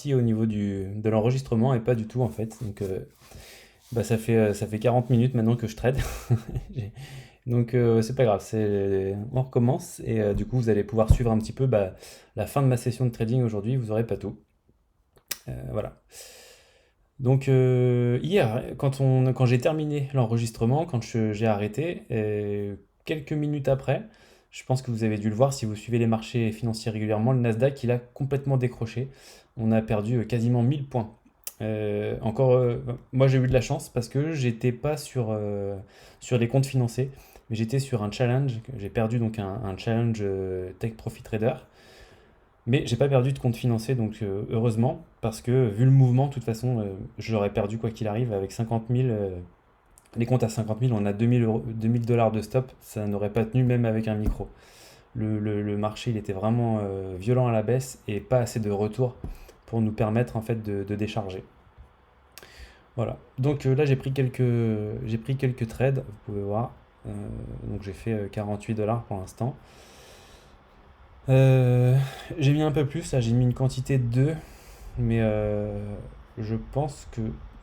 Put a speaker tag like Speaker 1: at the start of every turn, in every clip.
Speaker 1: Au niveau de l'enregistrement et pas du tout en fait. Donc ça fait 40 minutes maintenant que je trade. J'ai- Donc c'est pas grave, on recommence et du coup vous allez pouvoir suivre un petit peu la fin de ma session de trading aujourd'hui, vous aurez pas tout. Voilà. Donc hier, quand j'ai terminé l'enregistrement, j'ai arrêté, quelques minutes après, je pense que vous avez dû le voir si vous suivez les marchés financiers régulièrement, le Nasdaq il a complètement décroché. On a perdu quasiment 1000 points. Moi j'ai eu de la chance parce que j'étais pas sur les comptes financés, mais j'étais sur un challenge. J'ai perdu donc un challenge Tech Profit Trader. Mais j'ai pas perdu de compte financier, donc heureusement, parce que vu le mouvement, de toute façon, j'aurais perdu quoi qu'il arrive avec 50 000. Les comptes à 50 000, on a 2000 dollars de stop, ça n'aurait pas tenu même avec un micro. Le marché, il était vraiment violent à la baisse et pas assez de retour pour nous permettre en fait de décharger. Voilà. Donc là, j'ai pris quelques trades, vous pouvez voir. Euh, donc j'ai fait 48 dollars pour l'instant. Euh, j'ai mis un peu plus, là, j'ai mis une quantité de 2. Mais je pense que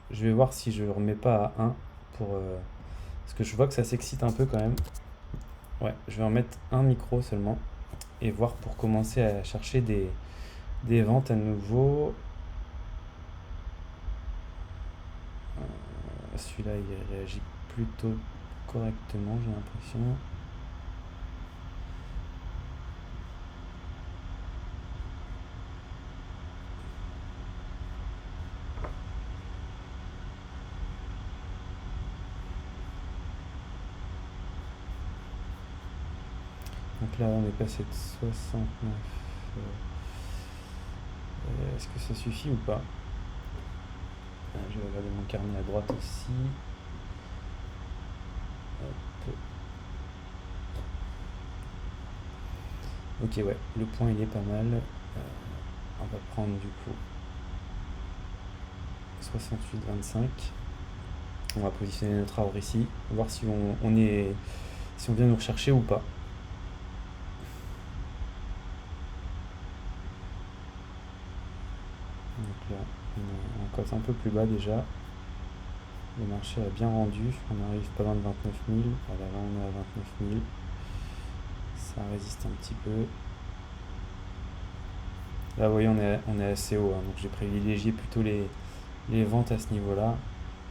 Speaker 1: je vais voir si je le remets pas à un parce que je vois que ça s'excite un peu quand même. Ouais, je vais en mettre un micro seulement et voir pour commencer à chercher des ventes à nouveau. Celui-là, il réagit plutôt correctement, j'ai l'impression. Donc là, on est passé de 69. Est-ce que ça suffit ou pas? Je vais regarder mon carnet à droite aussi. Hop. Ok, ouais, le point il est pas mal. On va prendre du coup 68,25. On va positionner notre arbre ici, voir si si on vient nous rechercher ou pas. Donc là, on cote un peu plus bas déjà. Le marché a bien rendu. On arrive pas loin de 29 000. Voilà, là on est à 29 000. Ça résiste un petit peu. Là, vous voyez, on est assez haut, hein, donc j'ai privilégié plutôt les ventes à ce niveau-là.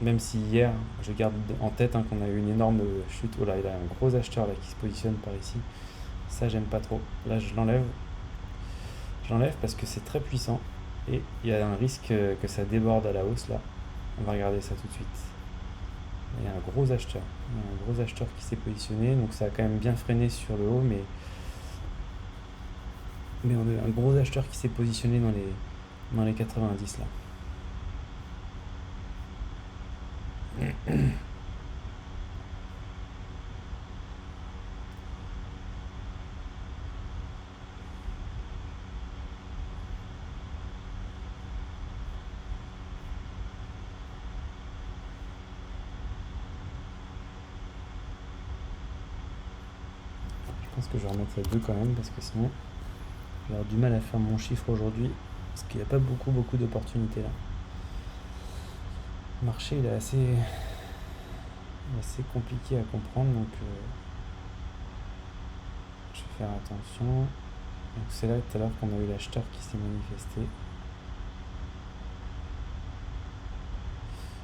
Speaker 1: Même si hier, je garde en tête qu'on a eu une énorme chute. Oh là, il y a un gros acheteur là qui se positionne par ici. Ça, j'aime pas trop. Là, je l'enlève. Je l'enlève parce que c'est très puissant et il y a un risque que ça déborde à la hausse là. On va regarder ça tout de suite. Il y a un gros acheteur. Il y a un gros acheteur qui s'est positionné, donc ça a quand même bien freiné sur le haut, mais on a un gros acheteur qui s'est positionné dans les 90 là. Je pense que je vais remettre à 2 quand même parce que sinon je vais avoir du mal à faire mon chiffre aujourd'hui parce qu'il n'y a pas beaucoup d'opportunités là. Le marché il est assez compliqué à comprendre donc je vais faire attention. Donc c'est là tout à l'heure qu'on a eu l'acheteur qui s'est manifesté.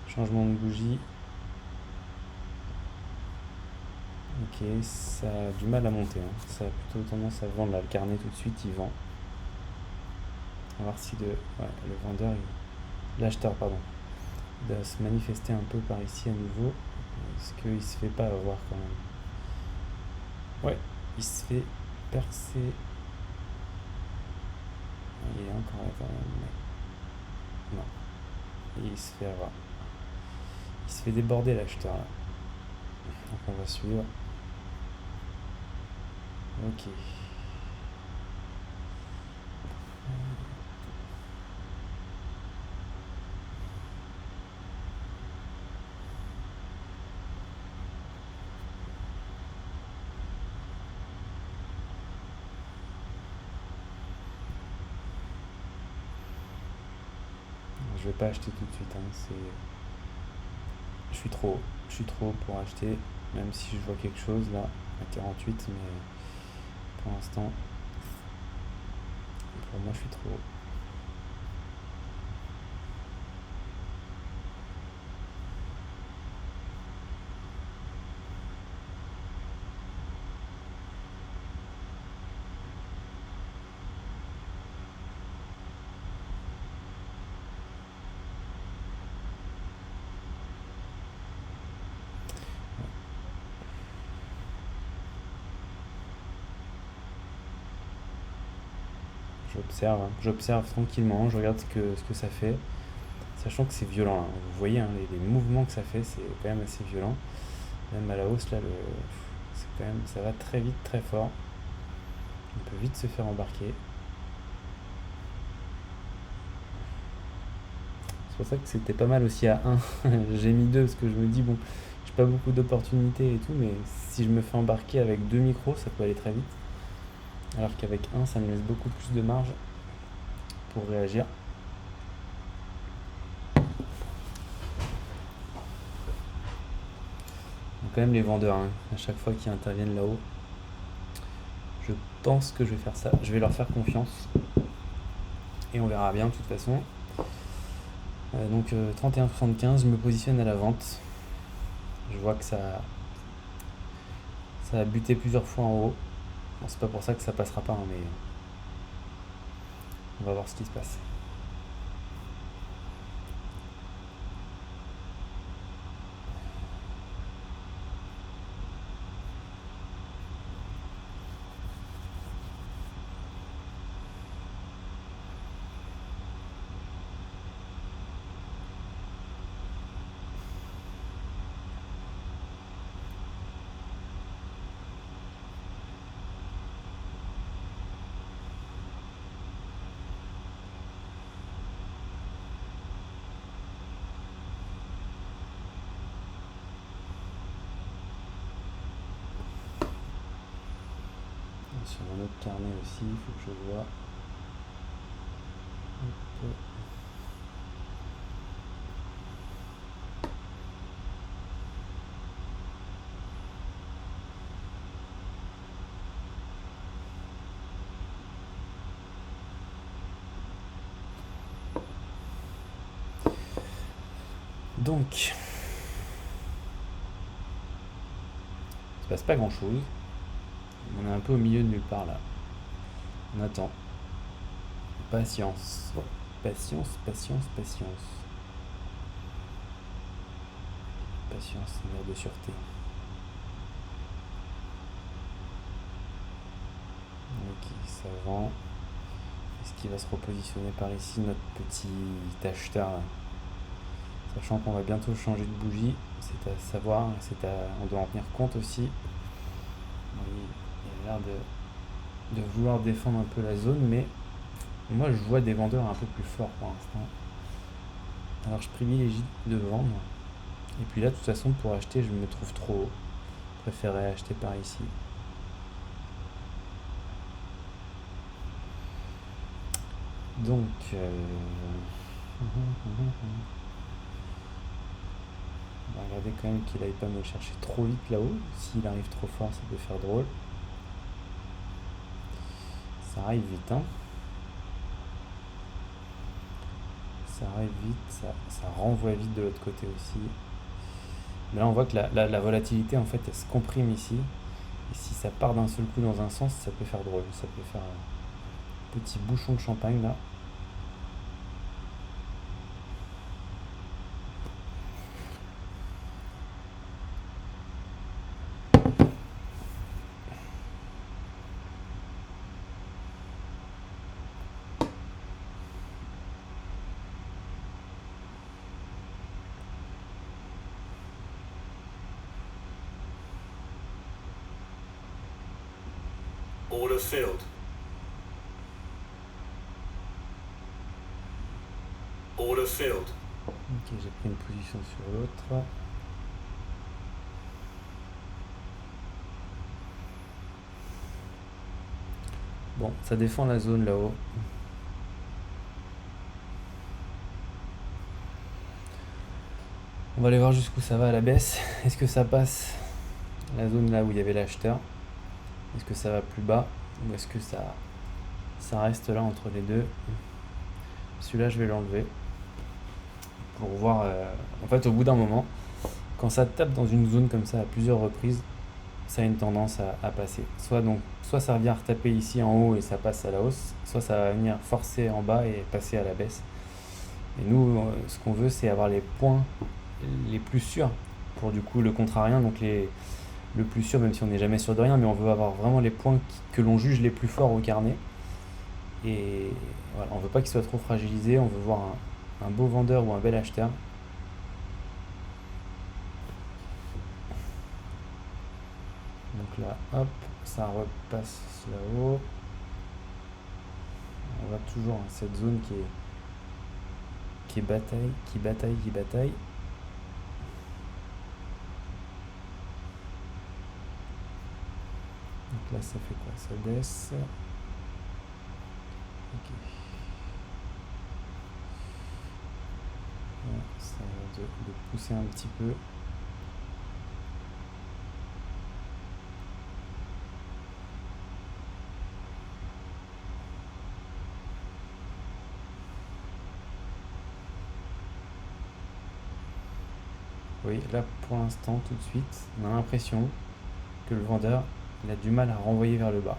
Speaker 1: Changement de bougie. Ok, ça a du mal à monter, hein. Ça a plutôt tendance à vendre là. Le carnet tout de suite il vend. On va voir si le vendeur, l'acheteur pardon, il doit se manifester un peu par ici à nouveau. Est-ce qu'il se fait pas avoir quand même? Ouais, il se fait percer. Il est encore là quand même. Non, et il se fait avoir. Il se fait déborder l'acheteur là. Donc on va suivre. Ok. vais pas acheter tout de suite, hein. Je suis trop haut pour acheter, même si je vois quelque chose là à 48, mais pour l'instant, pour moi, je suis trop haut. J'observe tranquillement, je regarde ce que ça fait, sachant que c'est violent, hein. Vous voyez, hein, les mouvements que ça fait, c'est quand même assez violent. Même à la hausse, là, c'est quand même, ça va très vite, très fort. On peut vite se faire embarquer. C'est pour ça que c'était pas mal aussi à 1. J'ai mis 2 parce que je me dis, bon, j'ai pas beaucoup d'opportunités et tout, mais si je me fais embarquer avec 2 micros, ça peut aller très vite. Alors qu'avec 1, ça me laisse beaucoup plus de marge pour réagir. Donc quand même les vendeurs, hein, à chaque fois qu'ils interviennent là-haut, je pense que je vais faire ça. Je vais leur faire confiance. Et on verra bien de toute façon. Donc 31,75, je me positionne à la vente. Je vois que ça a buté plusieurs fois en haut. Bon, c'est pas pour ça que ça passera pas, hein, mais on va voir ce qui se passe. Sur un autre carnet aussi, il faut que je vois. Hop. Donc, il se passe pas grand chose. On est un peu au milieu de nulle part là. On attend. Patience. Patience, patience, patience. Patience, c'est une de sûreté. Ok, ça vend. Est-ce qu'il va se repositionner par ici, notre petit acheteur là? Sachant qu'on va bientôt changer de bougie, c'est à savoir, on doit en tenir compte aussi. Il a l'air de vouloir défendre un peu la zone, mais moi je vois des vendeurs un peu plus forts pour l'instant. Alors je privilégie de vendre. Et puis là, de toute façon, pour acheter, je me trouve trop haut. Je préférerais acheter par ici. Donc, on va regarder quand même qu'il n'aille pas me chercher trop vite là-haut. S'il arrive trop fort, ça peut faire drôle. Ça arrive vite, hein. Ça arrive vite, ça renvoie vite de l'autre côté aussi. Mais là, on voit que la volatilité, en fait, elle se comprime ici. Et si ça part d'un seul coup dans un sens, ça peut faire drôle. Ça peut faire un petit bouchon de champagne là.
Speaker 2: Order filled. Order filled.
Speaker 1: Ok, j'ai pris une position sur l'autre. Bon, ça défend la zone là-haut. On va aller voir jusqu'où ça va à la baisse. Est-ce que ça passe la zone là où il y avait l'acheteur? Est-ce que ça va plus bas? Ou est-ce que ça reste là entre les deux? Celui-là, je vais l'enlever pour voir. En fait, au bout d'un moment, quand ça tape dans une zone comme ça à plusieurs reprises, ça a une tendance à passer. Soit ça vient retaper ici en haut et ça passe à la hausse, soit ça va venir forcer en bas et passer à la baisse. Et nous, ce qu'on veut, c'est avoir les points les plus sûrs pour du coup le contrarien, donc le plus sûr, même si on n'est jamais sûr de rien, mais on veut avoir vraiment les points que l'on juge les plus forts au carnet. Et voilà, on veut pas qu'ils soient trop fragilisés, on veut voir un beau vendeur ou un bel acheteur. Donc là, hop, ça repasse là-haut. On va toujours dans cette zone qui bataille, qui bataille, qui bataille. Donc là, ça fait quoi? Ça baisse. Ok. Ouais, ça va de pousser un petit peu. Oui, là pour l'instant, tout de suite, on a l'impression que le vendeur il a du mal à renvoyer vers le bas.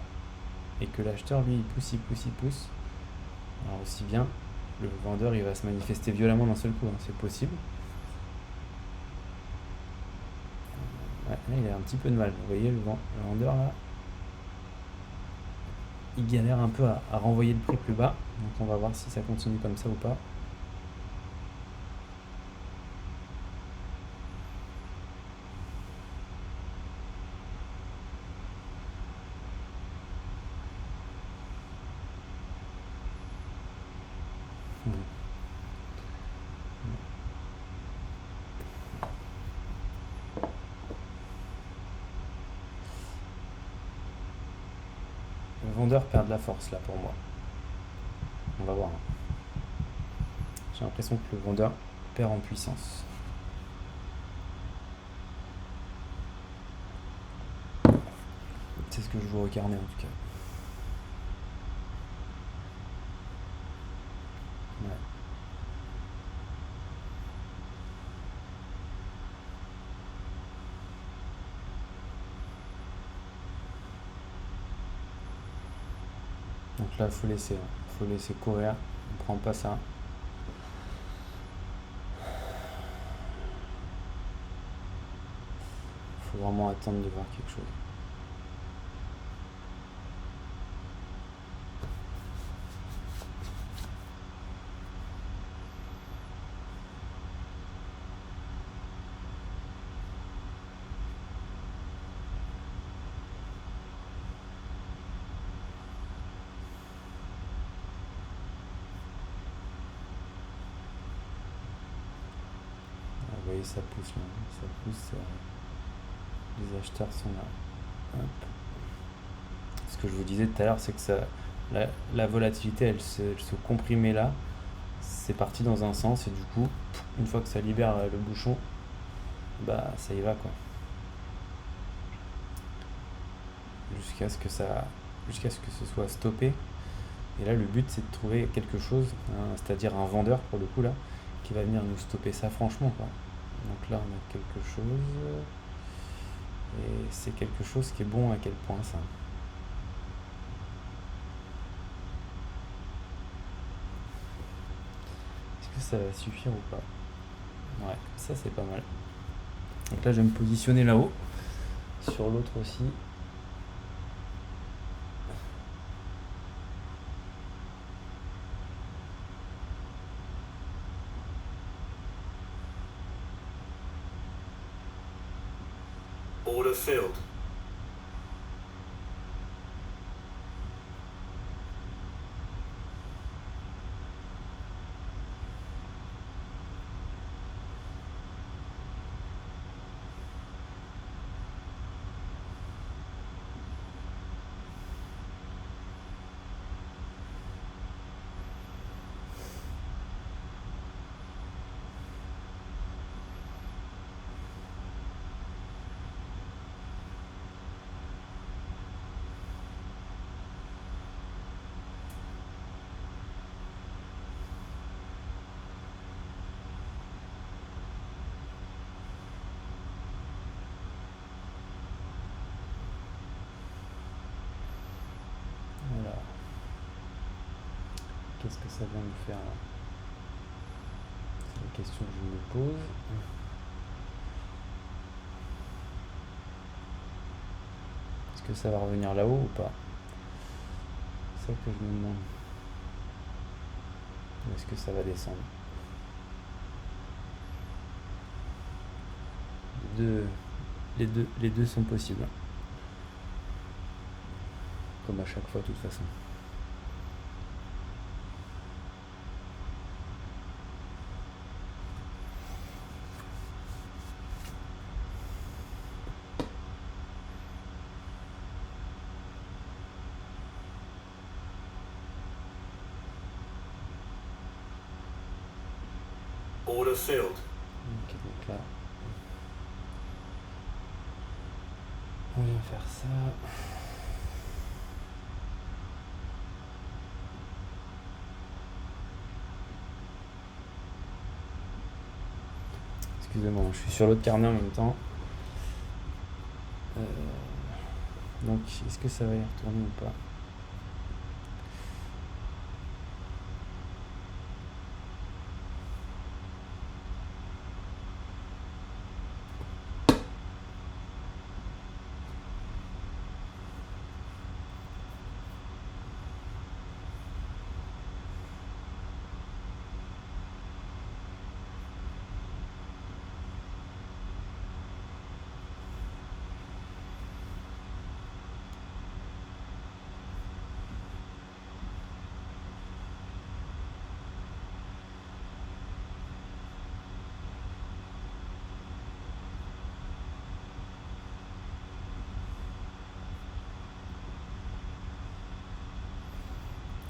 Speaker 1: Et que l'acheteur, lui, il pousse, il pousse, il pousse. Alors aussi bien, le vendeur, il va se manifester violemment d'un seul coup, hein, c'est possible. Ouais, là, il a un petit peu de mal. Vous voyez, le vendeur, là, il galère un peu à renvoyer le prix plus bas. Donc on va voir si ça continue comme ça ou pas. Le vendeur perd de la force là pour moi. On va voir. J'ai l'impression que le vendeur perd en puissance. C'est ce que je vois au carnet en tout cas. Ouais. Donc là, il faut laisser. Faut laisser courir. On prend pas ça. Faut vraiment attendre de voir quelque chose. Ah, vous voyez, ça pousse là. Ça pousse. Les acheteurs sont là. Hop. Ce que je vous disais tout à l'heure, c'est que la volatilité, elle se comprimait là. C'est parti dans un sens et du coup, une fois que ça libère le bouchon, bah ça y va quoi. Jusqu'à ce que ce soit stoppé. Et là, le but, c'est de trouver quelque chose, hein, c'est-à-dire un vendeur pour le coup là, qui va venir nous stopper ça franchement quoi. Donc là, on a quelque chose. Et c'est quelque chose qui est bon à quel point ça? Est-ce que ça va suffire ou pas? Ouais, ça c'est pas mal. Donc là, je vais me positionner là-haut. Sur l'autre aussi.
Speaker 2: Order filled.
Speaker 1: Qu'est-ce que ça vient de faire là? C'est la question que je me pose. Est-ce que ça va revenir là-haut ou pas? C'est ça que je me demande. Ou est-ce que ça va descendre? Les deux sont possibles. Comme à chaque fois, de toute façon.
Speaker 2: Order filled.
Speaker 1: Ok, donc là, on vient faire ça. Excusez-moi, je suis sur l'autre carnet en même temps. Donc, est-ce que ça va y retourner ou pas?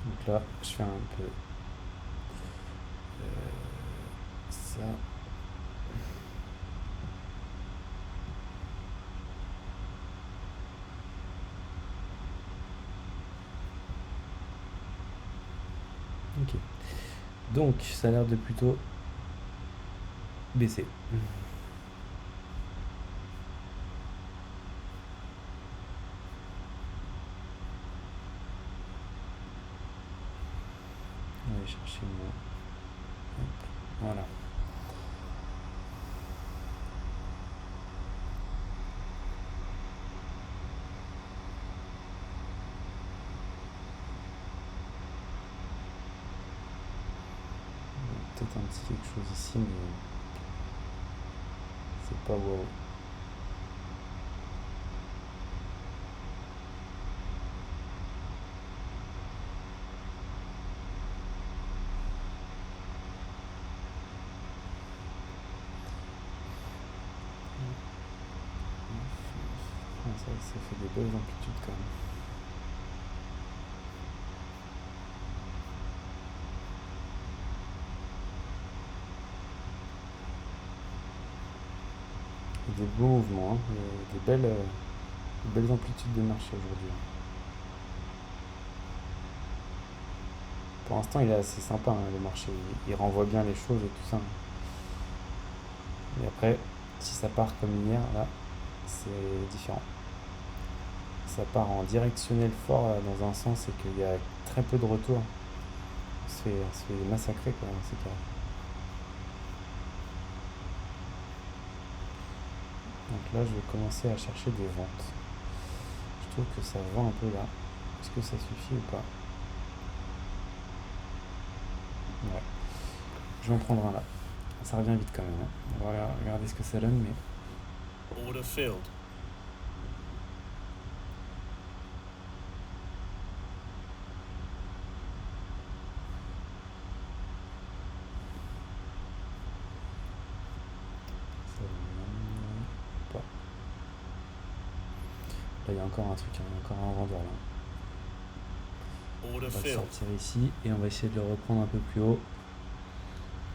Speaker 1: Donc là, je fais un peu ça. Ok. Donc, ça a l'air de plutôt baisser. On va aller chercher moi. Voilà. Peut-être un petit quelque chose ici, mais c'est pas wow. Ça fait des belles amplitudes quand même. Des beaux mouvements, hein, des belles amplitudes de marché aujourd'hui. Pour l'instant, il est assez sympa, hein, le marché. Il renvoie bien les choses et tout ça. Et après, si ça part comme hier, là, c'est différent. Ça part en directionnel fort là, dans un sens et qu'il y a très peu de retour. On se fait massacrer quoi, dans ces cas. Donc là, je vais commencer à chercher des ventes. Je trouve que ça vend un peu là. Est-ce que ça suffit ou pas? Ouais. Je vais en prendre un là. Ça revient vite quand même. Hein. On va regarder ce que ça donne, mais...
Speaker 2: Order filled.
Speaker 1: Pas. Là, il y a encore un truc, hein. Il y a encore un vendeur là.
Speaker 2: Order
Speaker 1: On va le
Speaker 2: filled.
Speaker 1: sortir ici et on va essayer de le reprendre un peu plus haut.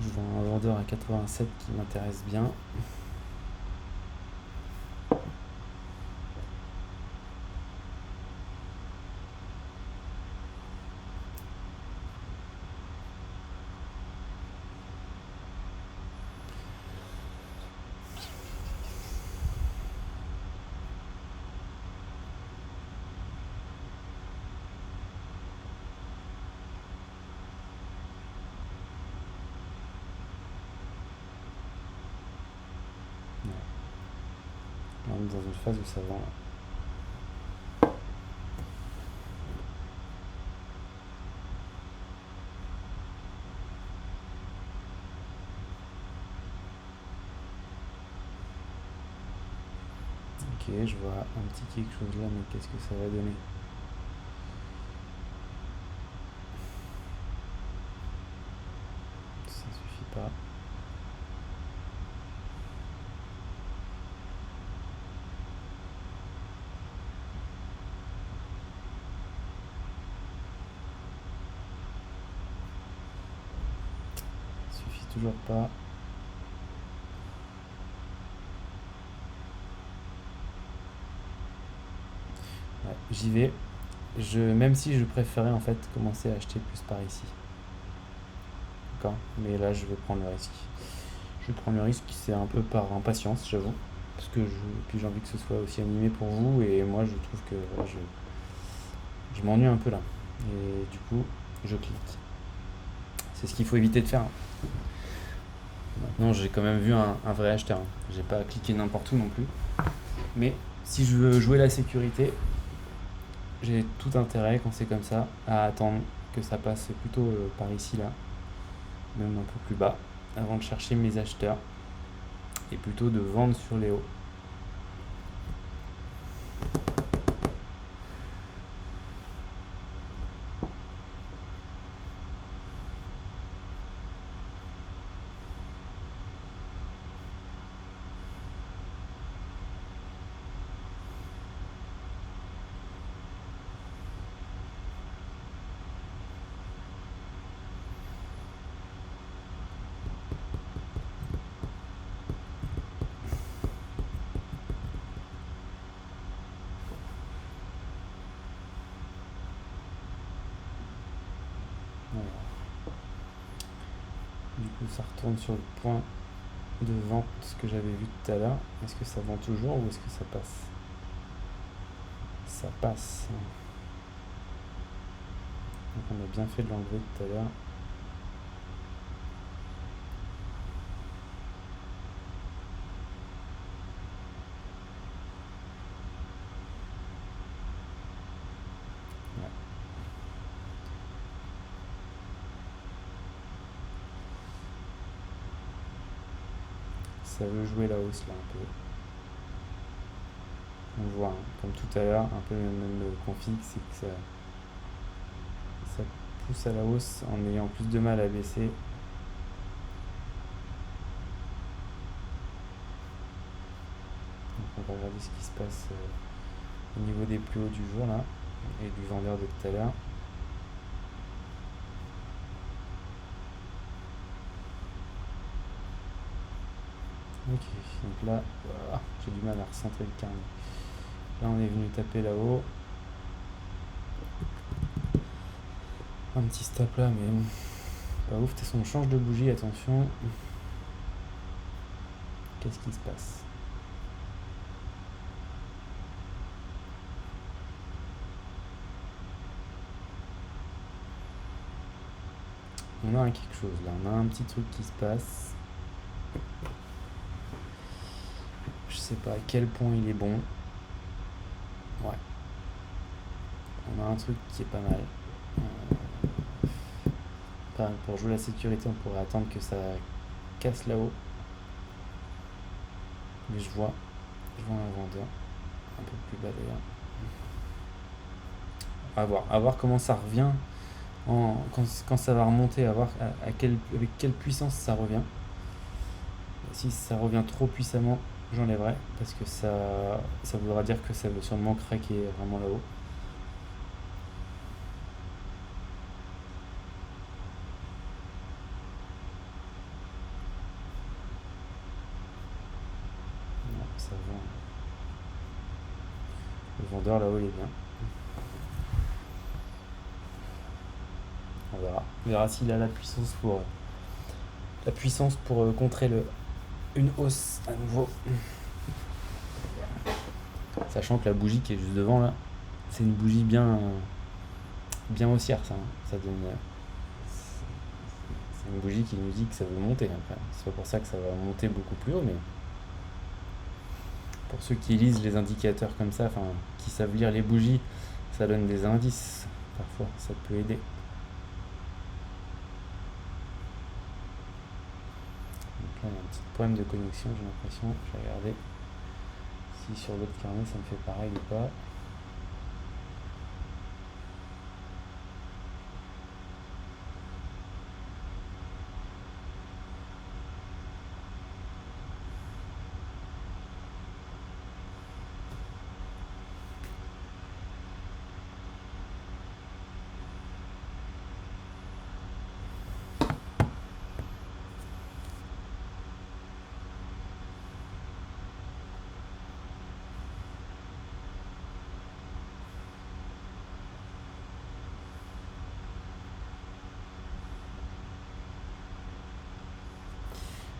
Speaker 1: Je vois un vendeur à 87 qui m'intéresse bien. dans une phase où ça vend là. Ok, je vois un petit quelque chose là, mais qu'est-ce que ça va donner? Ça suffit pas. Ça suffit toujours pas. Ouais, j'y vais. Même si je préférais en fait commencer à acheter plus par ici. D'accord? Mais là, je vais prendre le risque. Je vais prendre le risque, c'est un peu par impatience, j'avoue. Parce que puis j'ai envie que ce soit aussi animé pour vous. Et moi, je trouve que voilà, je m'ennuie un peu là. Et du coup, je clique. C'est ce qu'il faut éviter de faire. Maintenant, j'ai quand même vu un vrai acheteur. J'ai pas cliqué n'importe où non plus. Mais si je veux jouer la sécurité, j'ai tout intérêt quand c'est comme ça à attendre que ça passe plutôt par ici là, même un peu plus bas, avant de chercher mes acheteurs et plutôt de vendre sur les hauts. Voilà. Du coup, ça retourne sur le point de vente que j'avais vu tout à l'heure. Est-ce que ça vend toujours ou est-ce que ça passe? Ça passe. Donc on a bien fait de l'enlever tout à l'heure. Ouais. Ça veut jouer la hausse là un peu. On voit, hein, comme tout à l'heure, un peu le même config, c'est que ça pousse à la hausse en ayant plus de mal à baisser. Donc on va regarder ce qui se passe au niveau des plus hauts du jour là et du vendeur de tout à l'heure. Ok, donc là, voilà, j'ai du mal à recentrer le carnet. Là on est venu taper là-haut. Un petit stop là, mais bon, pas ouf. De toute façon, on change de bougie, attention. Qu'est-ce qui se passe? On a quelque chose là, on a un petit truc qui se passe. Je sais pas à quel point il est bon. Ouais. On a un truc qui est pas mal. Pour jouer la sécurité, on pourrait attendre que ça casse là-haut. Mais je vois un vendeur. Un peu plus bas d'ailleurs. À voir comment ça revient. Quand ça va remonter, à voir avec quelle puissance ça revient. Si ça revient trop puissamment, j'enlèverai parce que ça voudra dire que ça veut sûrement craquer vraiment là-haut. Non, ça vend. Le vendeur là-haut il est bien. On verra s'il a la puissance pour contrer une hausse à nouveau. Sachant que la bougie qui est juste devant là, c'est une bougie bien haussière ça. Ça donne. C'est une bougie qui nous dit que ça veut monter après. C'est pas pour ça que ça va monter beaucoup plus haut, mais Pour ceux qui lisent les indicateurs comme ça, enfin, qui savent lire les bougies, ça donne des indices. Parfois, ça peut aider. Donc là, il y a un petit problème de connexion, j'ai l'impression. Je vais regarder si sur l'autre carnet ça me fait pareil ou pas.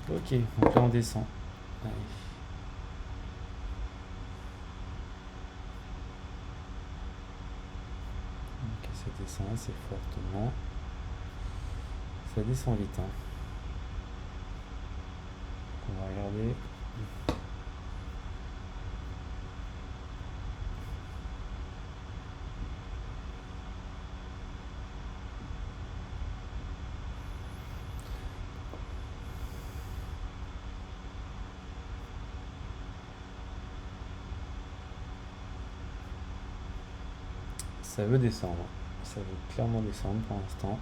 Speaker 1: Ok, donc là on descend. Allez. Ok, ça descend assez fortement. Ça descend vite. Hein. Donc on va regarder. Ça veut descendre. Ça veut clairement descendre pour l'instant.